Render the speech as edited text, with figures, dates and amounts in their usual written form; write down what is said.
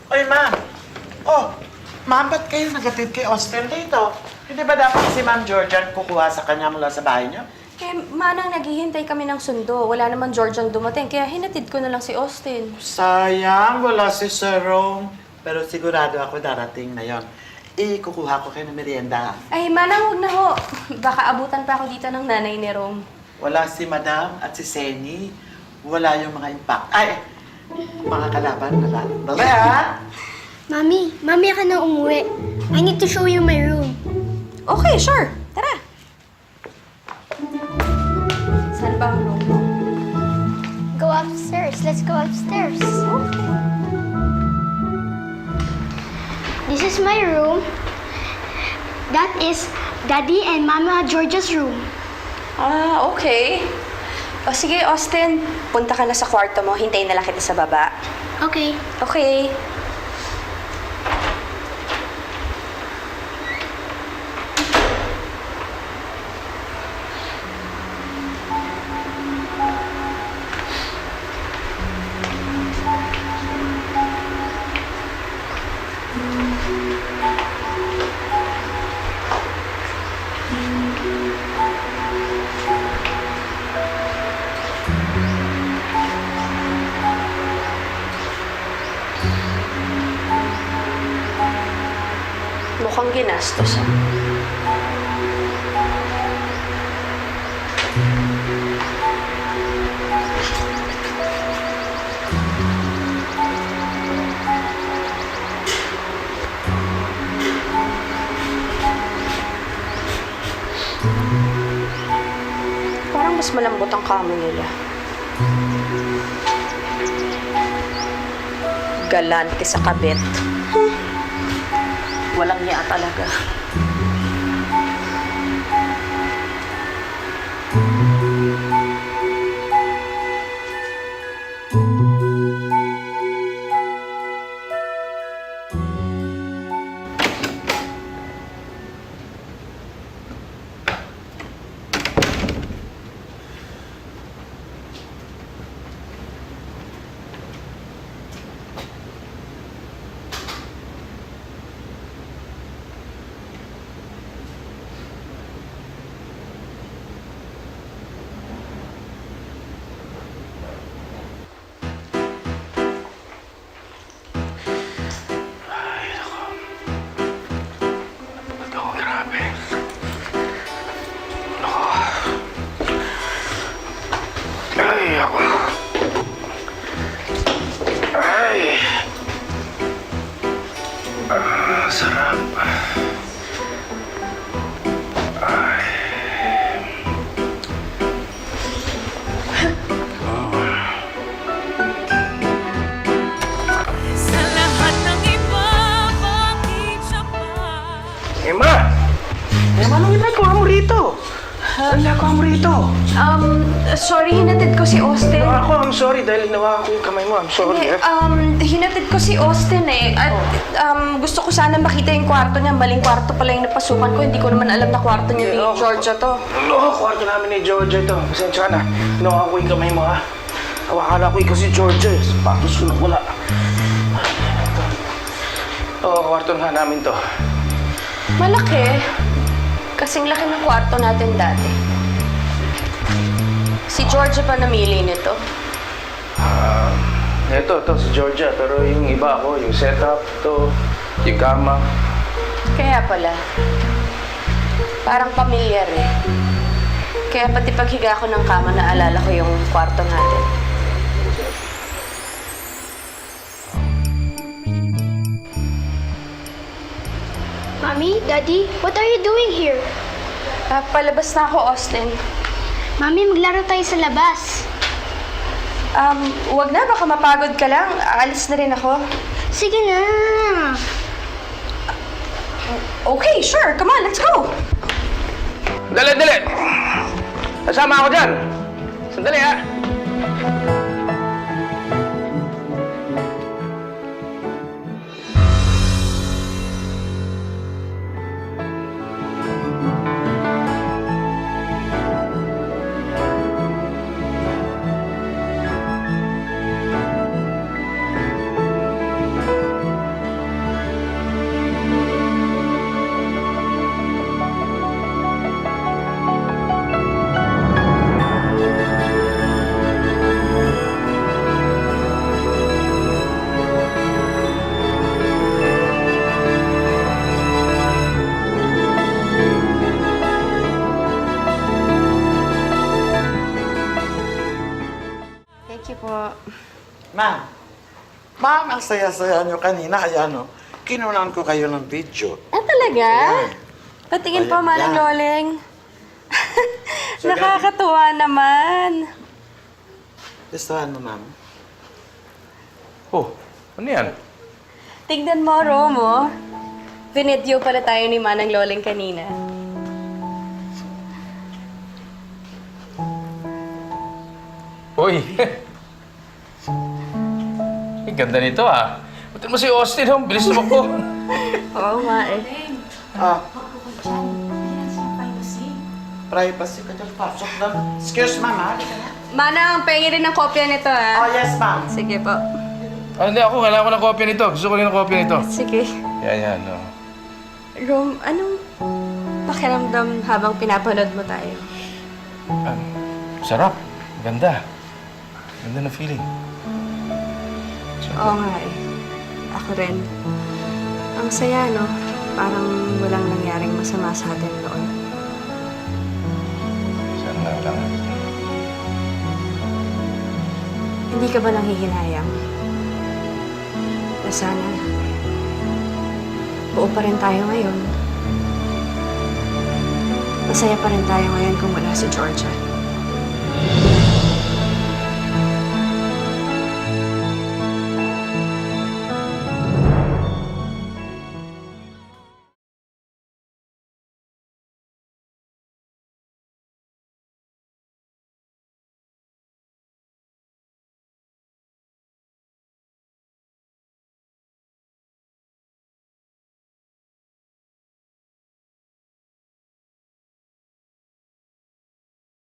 Oy, ma'am. Oh, ma'am, ba't kayo nagatid kay Austin dito? Hindi ba dapat si Ma'am Georgian kukuha sa kanya mula sa bahay niyo? Eh, manang naghihintay kami ng sundo. Wala naman Georgian dumating, kaya hinatid ko na lang si Austin. Sayang, wala si Sir Rome. Pero sigurado ako darating na yon. Kukuha ko kayo ng merienda. Ay, manang, huwag na ho. Baka abutan pa ako dito ng nanay ni Rome. Wala si Madam at si Seni. Wala yung mga impact. Ay, mga kalaban na lang. Dali, ha? Mami, mamaya ka na umuwi. I need to show you my room. Okay, sure. Tara. Saan ba ang room mo? Go upstairs. Let's go upstairs. Okay. This is my room. That is Daddy and Mama Georgia's room. Ah, okay. O sige, Austin. Punta ka na sa kwarto mo. Hintayin na lang kita sa baba. Okay. Okay. Mukhang ginastos ah. Parang mas malambot ang kamo nila. Galante sa kabit. Walang niya talaga. Ay, ako. Ay. Sarap. Ay. Sa lahat ng iba, bakit siya pa? Emma! Emma, anong ginagawa mo rito? Anong ginagawa mo rito? Sorry, hinatid ko si Austin. I'm sorry dahil nawa ko yung kamay mo. I'm sorry. Hinatid ko si Austin eh. At gusto ko sana makita yung kwarto niya. Maling kwarto pala yung napasukan ko. Hindi ko naman alam na kwarto niya ni Georgia to. Kwarto namin ni Georgia ito. Pasensya ka na. Nawa ko yung kamay mo, ha? Akala ko ikaw si Georgia. Sapatos ko na wala. Kwarto na namin to. Malaki. Kasing laki ng kwarto natin dati. Si Georgia pa namili nito. Ito si Georgia. Pero yung iba ako, yung setup, to, yung kama. Kaya pala. Parang pamilyar eh. Kaya pati paghiga ko ng kama, naalala ko yung kwarto natin. Mommy, Daddy, what are you doing here? Palabas na ako, Austin. Mami, maglaro tayo sa labas. Wag na, baka mapagod ka lang. Aalis na rin ako. Sige na. Okay, sure. Come on, let's go. Dali! Kasama ako dyan! Sandali, ha? Ma'am. Ma'am, ang saya-saya nyo kanina. Ayan, no? Kinunan ko kayo ng video. Ah, talaga? Ayan. Patingin Ayan, po, Manang yan. Loleng. So, Nakakatuwa naman. Gustuhan mo, ma'am? Oh, ano yan? Tignan mo, Romo. Pinidyo pala tayo ni Manang Loleng kanina. Uy! Ang ganda nito ah. Buti mo si Austin, oh. Bilis tumakbo. Oo nga eh. Ah. Privacy ka dyan. Pasok lang. Excuse, ma'am, ha? Halika na. Manang, pengi rin ng kopya nito, Oh, ah. yes, ma'am. Sige po. Ah, hindi ako. Kailangan ko ng kopya nito. Gusto ko rin ng kopya nito. Sige. Yan, oh. Rom, anong pakiramdam habang pinapanood mo tayo? Sarap. Ganda. Ganda na feeling. Oo nga eh. Ako rin. Ang saya, no? Parang walang nangyaring masama sa atin noon. Sana lang. Hindi ka ba nanghihinayang? Na sana, buo pa rin tayo ngayon. Masaya pa rin tayo ngayon kung wala si Georgia.